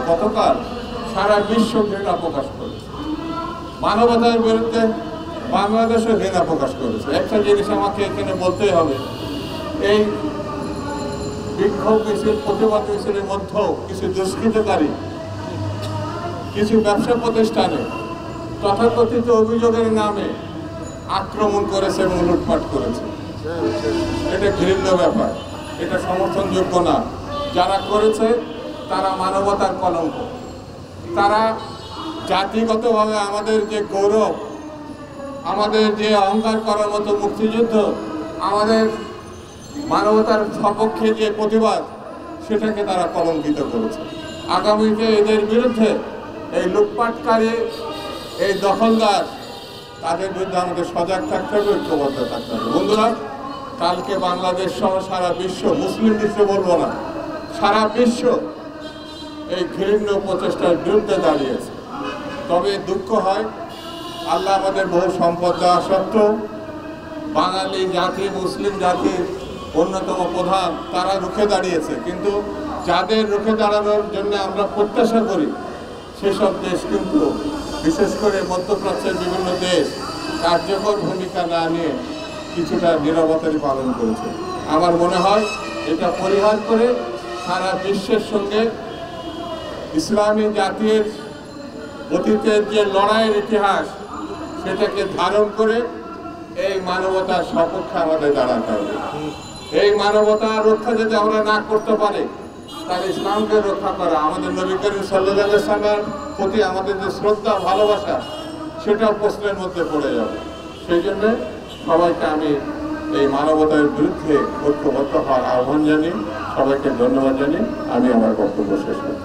গতকাল সারা বিশ্ব ঘৃণা প্রকাশ করেছে, মানবতার বিরুদ্ধে বাংলাদেশও ঘৃণা প্রকাশ করেছে। একটা জিনিস আমাকে এখানে বলতেই হবে, এই বিক্ষোভ মিছিল, প্রতিবাদ মিছিলের মধ্যেও কিছু দুষ্কৃতকারী কিছু ব্যবসা প্রতিষ্ঠানে তথাকথিত অভিযোগের নামে আক্রমণ করেছে এবং লুটপাট করেছে। এটা ঘৃণ্য ব্যাপার, এটা সমর্থনযোগ্য না। যারা করেছে তারা মানবতার কলঙ্ক। তারা জাতিগতভাবে আমাদের যে গৌরব, আমাদের যে অহংকার করার মতো মুক্তিযুদ্ধ, আমাদের মানবতার সপক্ষে যে প্রতিবাদ, সেটাকে তারা কলঙ্কিত করেছে। আগামীতে এদের বিরুদ্ধে এই লুটপাটকারী, এই দখলদার, তাদের বিরুদ্ধে আমাদের সজাগ থাকতে হবে, ঐক্যবদ্ধ থাকতে হবে। বন্ধুরা, কালকে বাংলাদেশ সহ সারা বিশ্ব, মুসলিম বিশ্ব বলবো না, সারা বিশ্ব এই ঘৃণ্য প্রচেষ্টার বিরুদ্ধে দাঁড়িয়েছে। তবে দুঃখ হয়, আল্লাহ আমাদের বহু সম্পদ দেওয়া সত্ত্বেও বাঙালি জাতি, মুসলিম জাতির অন্যতম প্রধান, তারা রুখে দাঁড়িয়েছে। কিন্তু যাদের রুখে দাঁড়ানোর জন্য আমরা প্রত্যাশা করি, সেসব দেশ কিন্তু, বিশেষ করে মধ্যপ্রাচ্যের বিভিন্ন দেশ, কার্যকর ভূমিকা না নিয়ে কিছুটা নীরবতারই পালন করেছে। আমার মনে হয় এটা পরিহার করে সারা বিশ্বের সঙ্গে ইসলামী জাতির অতীতের যে লড়াইয়ের ইতিহাস, সেটাকে ধারণ করে এই মানবতার সপক্ষে আমাদের দাঁড়াতে হবে। এই মানবতার রক্ষা যদি আমরা না করতে পারি, তাহলে ইসলামকে রক্ষা করা, আমাদের নবী করিম সাল্লাল্লাহু আলাইহি ওয়াসাল্লামের প্রতি আমাদের যে শ্রদ্ধা, ভালোবাসা, সেটাও প্রশ্নের মধ্যে পড়ে যাবে। সেই জন্য সবাইকে আমি এই মানবতার বিরুদ্ধে ঐক্যবদ্ধ হওয়ার আহ্বান জানিয়ে, সবাইকে ধন্যবাদ জানিয়ে আমি আমার বক্তব্য শেষ করছি।